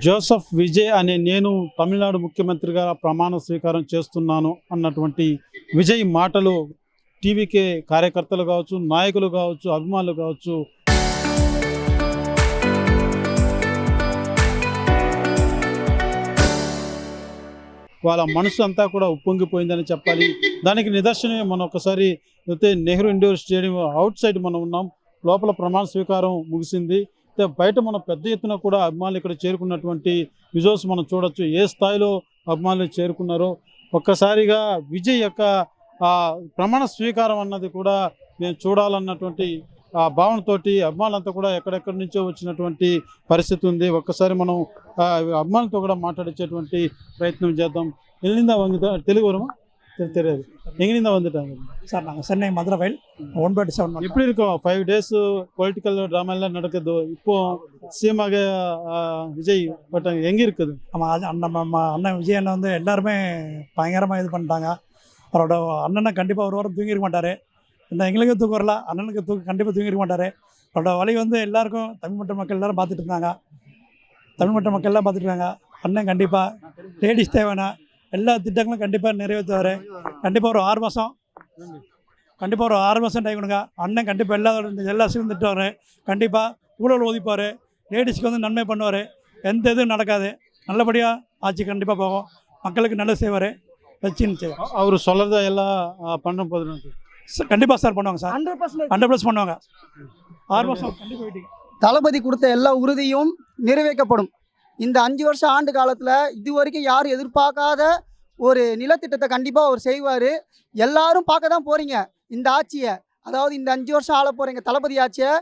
Joseph Vijay అనే నేను తమిళనాడు ముఖ్యమంత్రిగా ప్రమాణ స్వీకారం చేస్తున్నాను అన్నటువంటి విజయ్ మాటలు టీవీకే కార్యకర్తలు కావచ్చు, నాయకులు కావచ్చు, అభిమానులు కావచ్చు వాళ్ళ మనసు అంతా కూడా ఉప్పొంగిపోయిందని చెప్పాలి. దానికి నిదర్శనమే మనం ఒకసారి అయితే Nehru indoor stadium outside మనం ఉన్నాం. లోపల ప్రమాణ స్వీకారం ముగిసింది. బయట మనం పెద్ద ఎత్తున కూడా అభిమానులు ఇక్కడ చేరుకున్నటువంటి విజువల్స్ మనం చూడొచ్చు. ఏ స్థాయిలో అభిమానులు చేరుకున్నారో ఒక్కసారిగా విజయ్ యొక్క ప్రమాణ స్వీకారం అన్నది కూడా నేను చూడాలన్నటువంటి భావనతోటి అభిమానులంతా కూడా ఎక్కడెక్కడి నుంచో వచ్చినటువంటి పరిస్థితి ఉంది. ఒక్కసారి మనం అభిమానులతో కూడా మాట్లాడించేటువంటి ప్రయత్నం చేద్దాం. ఎల్లిందా వంగిదా తెలుగు వరమా தெரியாது எங்கேருந்து வந்துட்டாங்க சார்? நாங்கள் சென்னை மதுரை வயல் 127. எப்படி இருக்கும் 5 days பொலிட்டிக்கல் ட்ராமா எல்லாம் நடக்குது. இப்போ சிஎமாக விஜய் பட்டாங்க எங்கே இருக்குது? ஆமாம், அது அண்ணன் விஜய் அண்ணன் வந்து எல்லாருமே பயங்கரமாக இது பண்ணிட்டாங்க. அவரோட அண்ணனை கண்டிப்பாக ஒரு வாரம் தூங்கிருக்க மாட்டார். இந்த எங்களுக்கு தூக்கம் வரல, அண்ணனுக்கு கண்டிப்பாக தூங்கிருக்க மாட்டார். அவரோட வழி வந்து எல்லாருக்கும் தமிழ் மற்ற மக்கள் எல்லோரும் பார்த்துட்டு இருந்தாங்க. தமிழ் மற்ற மக்கள் எல்லாம் பார்த்துட்டு இருக்காங்க. அண்ணன் கண்டிப்பாக லேடிஸ் தேவையான எல்லா திட்டங்களும் கண்டிப்பாக நிறைவேற்றுவார். கண்டிப்பாக ஒரு 6 மாதம் டைம் கொடுங்க. அண்ணன் கண்டிப்பாக எல்லா சீரும் திட்டுவார். கண்டிப்பாக ஊழல் ஒதுப்பார். லேடிஸ்க்கு வந்து நன்மை பண்ணுவார். எந்த இதுவும் நடக்காது. நல்லபடியாக ஆட்சி கண்டிப்பாக போகும். மக்களுக்கு நல்லது செய்வார். வச்சுன்னு அவர் சொல்கிறத எல்லாம் பண்ண போது கண்டிப்பாக சார் பண்ணுவாங்க சார். 100% பண்ணுவாங்க. 6 மாதம் கண்டிப்பாக வெயிட்டிங். தளபதி கொடுத்த எல்லா உறுதியும் நிறைவேற்றப்படும். இந்த 5 வருஷம் ஆண்டு காலத்தில் இது வரைக்கும் யாரும் எதிர்பார்க்காத ஒரு நிலத்திட்டத்தை கண்டிப்பாக அவர் செய்வார். எல்லாரும் பார்க்க தான் போகிறீங்க இந்த ஆட்சியை. அதாவது இந்த 5 வருஷம் ஆள போகிறீங்க தளபதி ஆட்சியை.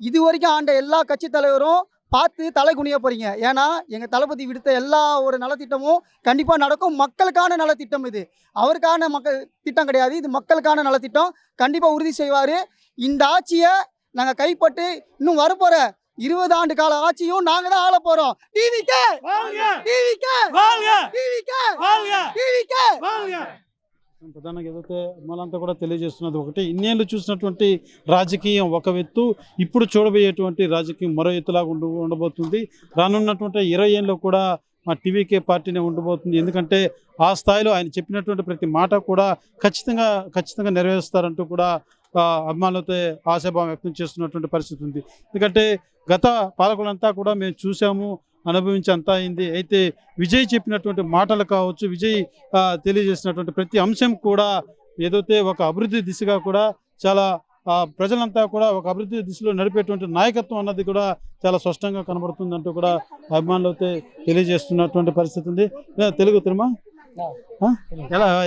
இது வரைக்கும் ஆண்ட எல்லா கட்சி தலைவரும் பார்த்து தலை குனிய போகிறீங்க. ஏன்னா எங்கள் தளபதி விடுத்த எல்லா ஒரு நலத்திட்டமும் கண்டிப்பாக நடக்கும். மக்களுக்கான நலத்திட்டம் இது. அவருக்கான திட்டம் கிடையாது. இது மக்களுக்கான நலத்திட்டம். கண்டிப்பாக உறுதி செய்வார். இந்த ஆட்சியை நாங்கள் கைப்பட்டு இன்னும் வரப்போகிற 20 ஆண்டு கால ஆட்சியும் நாங்க தான் ஆள போறோம். டிவிகே வாழ்க, டிவிகே வாழ்க, டிவிகே வாழ்க, டிవికే வாழ்க. ప్రధానంగా ఏదైతే మనంతా కూడా తెలియజేస్తున్నది ఒకటి, ఇన్నేళ్ళు చూసినటువంటి రాజకీయం ఒక ఎత్తు, ఇప్పుడు చూడబోయేటువంటి రాజకీయం మరో ఎత్తులాగా ఉండబోతుంది. రానున్నటువంటి 20 ఏళ్ళలో కూడా మా టీవీకే పార్టీనే ఉండబోతుంది. ఎందుకంటే ఆ స్థాయిలో ఆయన చెప్పినటువంటి ప్రతి మాట కూడా ఖచ్చితంగా నెరవేరుస్తారంటూ కూడా అభిమానులతో ఆశాభావం వ్యక్తం చేస్తున్నటువంటి పరిస్థితి ఉంది. ఎందుకంటే గత పాలకులంతా కూడా మేము చూసాము, అనుభవించి అంతా అయింది. అయితే విజయ్ చెప్పినటువంటి మాటలు కావచ్చు, విజయ్ తెలియజేసినటువంటి ప్రతి అంశం కూడా ఏదైతే ఒక అభివృద్ధి దిశగా కూడా చాలా ప్రజలంతా కూడా ఒక అభివృద్ధి దిశలో నడిపేటువంటి నాయకత్వం అన్నది కూడా చాలా స్పష్టంగా కనబడుతుందంటూ కూడా అభిమానులతో తెలియజేస్తున్నటువంటి పరిస్థితి ఉంది. తెలుగు తిరుమా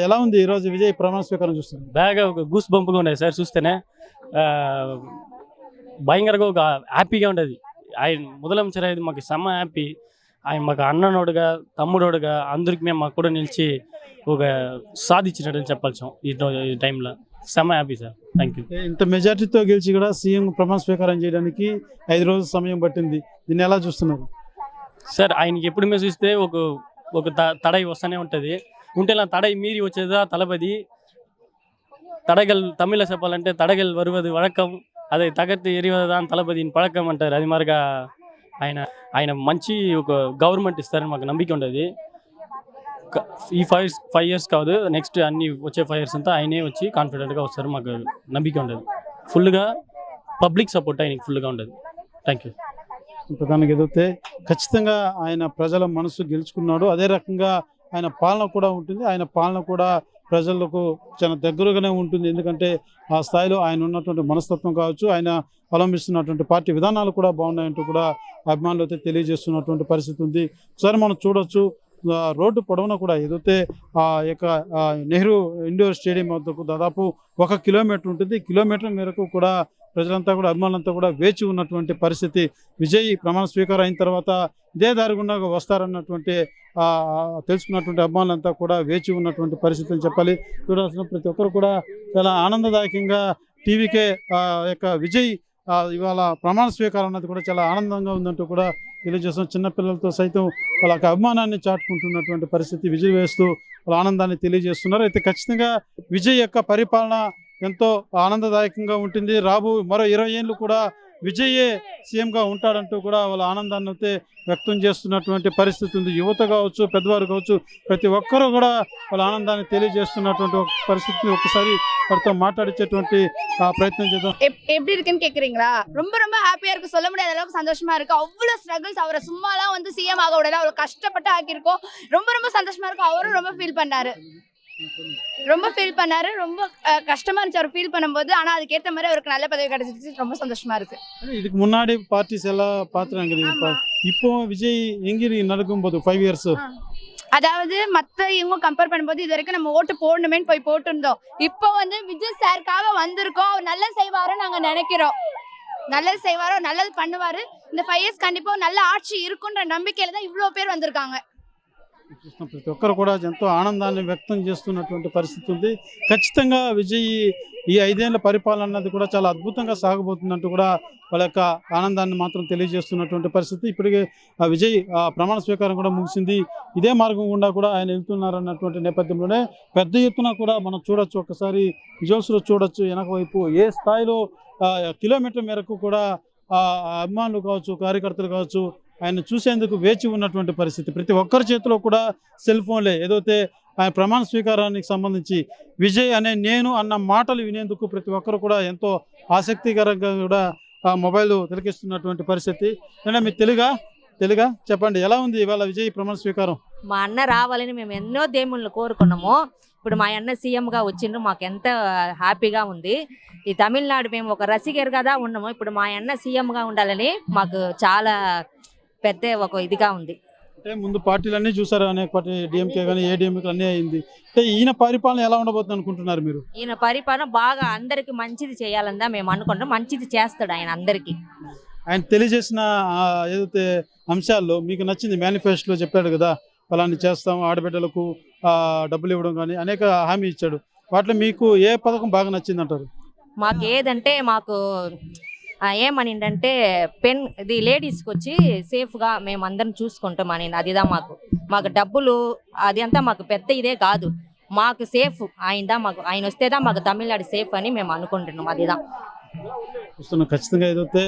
ఎలా ఉంది ఈరోజు విజయ్ ప్రమాణ స్వీకారం చూస్తుంది? బాగా ఒక గూస్ బంపుగా ఉండేది సార్. చూస్తేనే భయంకరంగా ఒక హ్యాపీగా ఉండేది. ఆయన మొదలంచర్ అయ్యేది మాకు సెమ్మ హ్యాపీ. ఆయన మాకు అన్ననోడుగా తమ్ముడోడుగా అందరికి మేము మాకు కూడా నిలిచి ఒక సాధించినట్టు చెప్పాల్సాం ఈ టైంలో. సెమ్మ హ్యాపీ సార్. Thank you. ఇంత మెజార్టీతో గెలిచి కూడా సీఎం ప్రమాణ స్వీకారం చేయడానికి 5 రోజుల సమయం పట్టింది. దీన్ని ఎలా చూస్తున్నారు సార్? ఆయనకి ఎప్పుడు మేము చూస్తే ఒక తడై వస్తూనే ఉంటుంది. ఉంటేలా తడై మీరి వచ్చేదా తలపతి తడగల్ తమిళ చెప్పాలంటే తడగల్ వరువది వழக்கம், అదే తగతి ఎరివదాని తలపతిని పழக்கம் అంటారు. అది మరిగా ఆయన మంచి ఒక గవర్నమెంట్ ఇస్తారని మాకు నమ్మిక ఉండేది. ఈ 5 years కాదు, నెక్స్ట్ అన్ని వచ్చే 5 years అంతా ఆయనే వచ్చి కాన్ఫిడెంట్గా వస్తారు. మాకు నమ్మిక ఉండదు. ఫుల్గా పబ్లిక్ సపోర్ట్ ఆయనకి ఫుల్గా ఉండదు. Thank you. ప్రధానంగా ఏదైతే ఖచ్చితంగా ఆయన ప్రజల మనసు గెలుచుకున్నాడు. అదే రకంగా ఆయన పాలన కూడా ఉంటుంది. ఆయన పాలన కూడా ప్రజలకు చాలా దగ్గరగానే ఉంటుంది. ఎందుకంటే ఆ స్థాయిలో ఆయన ఉన్నటువంటి మనస్తత్వం కావచ్చు, ఆయన అవలంబిస్తున్నటువంటి పార్టీ విధానాలు కూడా బాగున్నాయంటూ కూడా అభిమానులతో తెలియజేస్తున్నటువంటి పరిస్థితి ఉంది. ఒకసారి మనం చూడొచ్చు, రోడ్డు పొడవున కూడా ఏదైతే ఆ యొక్క నెహ్రూ ఇండోర్ స్టేడియం వద్దకు దాదాపు 1 కిలోమీటర్ ఉంటుంది. కిలోమీటర్ మేరకు కూడా ప్రజలంతా కూడా అభిమానులంతా కూడా వేచి ఉన్నటువంటి పరిస్థితి. విజయ్ ప్రమాణ స్వీకారం అయిన తర్వాత ఇదే దారి గుండా వస్తారన్నటువంటి తెలుసుకున్నటువంటి అభిమానులంతా కూడా వేచి ఉన్నటువంటి పరిస్థితి అని చెప్పాలి. చూడాల్సిన ప్రతి ఒక్కరు కూడా చాలా ఆనందదాయకంగా టీవీకే యొక్క విజయ్ ఇవాళ ప్రమాణ స్వీకారం అన్నది కూడా చాలా ఆనందంగా ఉందంటూ కూడా తెలియజేస్తున్నాం. చిన్నపిల్లలతో సైతం వాళ్ళ అభిమానాన్ని చాటుకుంటున్నటువంటి పరిస్థితి, విజయ్ వేస్తూ వాళ్ళ ఆనందాన్ని తెలియజేస్తున్నారు. అయితే ఖచ్చితంగా విజయ్ యొక్క పరిపాలన ఎంతో ఆనందదాయకంగా ఉంటుంది. మరో 20 ఏళ్ళు కూడా విజయే సీఎంగా ఉంటాడంటూ కూడా వాళ్ళ ఆనందాన్ని అయితే వ్యక్తం చేస్తున్నటువంటి పరిస్థితి ఉంది. యువత కావచ్చు, పెద్దవారు కావచ్చు, ప్రతి ఒక్కరూ కూడా వాళ్ళ ఆనందాన్ని తెలియజేస్తున్నటువంటి ఒక పరిస్థితిని ఒకసారి వారితో మాట్లాడించేటువంటి ప్రయత్నం చేద్దాం. எப்படி இருக்குன்னு கேக்குறீங்களா? ரொம்ப ரொம்ப ஹாப்பியா இருக்கு, சொல்ல முடியாத அளவுக்கு சந்தோஷமா இருக்கு. அவ்வளவு ஸ்ட்ரகிள்ஸ், அவரை சும்மாலாம் வந்து சிஎம் ஆக விடல, அவ்வளவு கஷ்டப்பட்டு ஆக்கியிருக்கோம். ரொம்ப ரொம்ப சந்தோஷமா இருக்கு. அவரும் ரொம்ப ஃபீல் பண்ணாரு, ரொம்ப கஷ்டமா இருந்துச்சு அவர் ஃபீல் பண்ணும்போது. ஆனா அதுக்கேற்ற மாதிரி அவருக்கு நல்ல பதவி கிடைச்சிருச்சு. ரொம்ப சந்தோஷமா இருக்கு. இதுக்கு முன்னாடி பார்ட்டிஸ் எல்லாம் பாத்துறாங்க. இப்போ விஜய் எங்கிரி நடக்கும்போது 5 இயர்ஸ், அதாவது மத்த இவங்க கம்பேர் பண்ணும்போது இது வரைக்கும் நம்ம ஓட்டு போடணுமேன்னு போய் போட்டிருந்தோம். இப்போ வந்து விஜய் சாருக்காக வந்திருக்கோம். அவர் நல்லது செய்வாருன்னு நாங்க நினைக்கிறோம். நல்லது செய்வாரோ, நல்லது பண்ணுவாரு. இந்த 5 இயர்ஸ் கண்டிப்பா நல்ல ஆட்சி இருக்குன்ற நம்பிக்கையில தான் இவ்வளவு பேர் வந்திருக்காங்க. చూస్తున్నాం ప్రతి ఒక్కరు కూడా ఎంతో ఆనందాన్ని వ్యక్తం చేస్తున్నటువంటి పరిస్థితి ఉంది. ఖచ్చితంగా విజయ్ ఈ 5 ఏళ్ల పరిపాలన అన్నది కూడా చాలా అద్భుతంగా సాగబోతుందంటూ కూడా వాళ్ళ యొక్క ఆనందాన్ని మాత్రం తెలియజేస్తున్నటువంటి పరిస్థితి. ఇప్పటికే విజయ్ ప్రమాణ స్వీకారం కూడా ముగిసింది. ఇదే మార్గం గుండా కూడా ఆయన వెళ్తున్నారన్నటువంటి నేపథ్యంలోనే పెద్ద ఎత్తున కూడా మనం చూడొచ్చు, ఒకసారి విజువల్స్లో చూడొచ్చు వెనక వైపు ఏ స్థాయిలో కిలోమీటర్ మేరకు కూడా అభిమానులు కావచ్చు, కార్యకర్తలు కావచ్చు ఆయన చూసేందుకు వేచి ఉన్నటువంటి పరిస్థితి. ప్రతి ఒక్కరి చేతిలో కూడా సెల్ ఫోన్లే. ఏదైతే ఆయన ప్రమాణ స్వీకారానికి సంబంధించి విజయ్ అనే నేను అన్న మాటలు వినేందుకు ప్రతి ఒక్కరు కూడా ఎంతో ఆసక్తికరంగా కూడా మొబైల్ తిలకిస్తున్నటువంటి పరిస్థితి. అంటే మీరు తెలుగా చెప్పండి, ఎలా ఉంది ఇవాళ విజయ్ ప్రమాణ స్వీకారం? మా అన్న రావాలని మేము ఎన్నో దేవుళ్ళు కోరుకున్నాము. ఇప్పుడు మా అన్న సీఎంగా వచ్చిండ్రు, మాకు ఎంత హ్యాపీగా ఉంది. ఈ తమిళనాడు మేము ఒక రసిగర్ కదా ఉన్నాము. ఇప్పుడు మా అన్న సీఎంగా ఉండాలని మాకు చాలా పెద్ద ఒక ఇదిగా ఉంది. అంటే ముందు పార్టీలన్నీ చూసారు, అనేక పార్టీ డిఎంకే కానీ ఏడీఎంకే అన్నీ అయింది. అంటే ఈయన పరిపాలన ఎలా ఉండబోతుంది అనుకుంటున్నారు మీరు? ఈయన పరిపాలన బాగా అందరికి మంచిది చేయాలన్నా మేము అనుకుంటాం. మంచిది చేస్తాడు ఆయన అందరికి. ఆయన తెలియజేసిన ఏదైతే అంశాల్లో మీకు నచ్చింది, మేనిఫెస్టోలో చెప్పాడు కదా ఫలాన్ని చేస్తాం, ఆడబిడ్డలకు డబ్బులు ఇవ్వడం కానీ అనేక హామీ ఇచ్చాడు. వాటిలో మీకు ఏ పథకం బాగా నచ్చింది అంటారు? మాకు ఏదంటే మాకు ఏమనిందంటే పెన్ ఇది లేడీస్కి వచ్చి సేఫ్గా మేము అందరం చూసుకుంటాం అని. అదిదా మాకు డబ్బులు అది అంతా మాకు పెద్ద ఇదే కాదు. మాకు సేఫ్ ఆయన వస్తేదా మాకు తమిళనాడు సేఫ్ అని మేము అనుకుంటున్నాం. అదిదా ఖచ్చితంగా ఏదైతే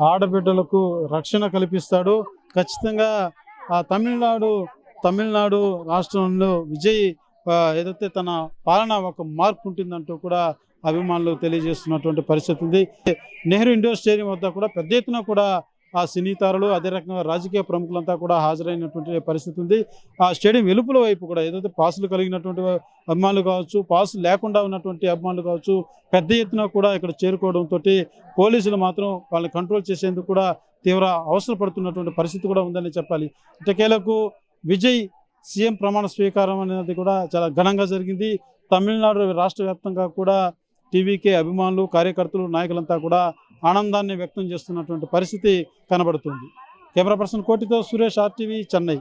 ఆడబిడ్డలకు రక్షణ కల్పిస్తాడు. ఖచ్చితంగా తమిళనాడు రాష్ట్రంలో విజయ్ ఏదైతే తన పాలన ఒక మార్పు ఉంటుందంటూ కూడా అభిమానులు తెలియజేస్తున్నటువంటి పరిస్థితి ఉంది. నెహ్రూ ఇండోర్ స్టేడియం వద్ద కూడా పెద్ద ఎత్తున కూడా సినీ తారలు, అదే రకంగా రాజకీయ ప్రముఖులంతా కూడా హాజరైనటువంటి పరిస్థితి ఉంది. ఆ స్టేడియం వెలుపుల వైపు కూడా ఏదైతే పాసులు కలిగినటువంటి అభిమానులు కావచ్చు, పాసు లేకుండా ఉన్నటువంటి అభిమానులు కావచ్చు, పెద్ద ఎత్తున కూడా ఇక్కడ చేరుకోవడంతో పోలీసులు మాత్రం వాళ్ళని కంట్రోల్ చేసేందుకు కూడా తీవ్ర అవసరపడుతున్నటువంటి పరిస్థితి కూడా ఉందని చెప్పాలి. ఇటకేలకు విజయ్ సీఎం ప్రమాణ స్వీకారం అనేది కూడా చాలా ఘనంగా జరిగింది. తమిళనాడు రాష్ట్ర వ్యాప్తంగా కూడా టీవీకే అభిమానులు, కార్యకర్తలు, నాయకులంతా కూడా ఆనందాన్ని వ్యక్తం చేస్తున్నటువంటి పరిస్థితి కనబడుతుంది. కెమెరా పర్సన్ కోటితో సురేష్, RTV, చెన్నై.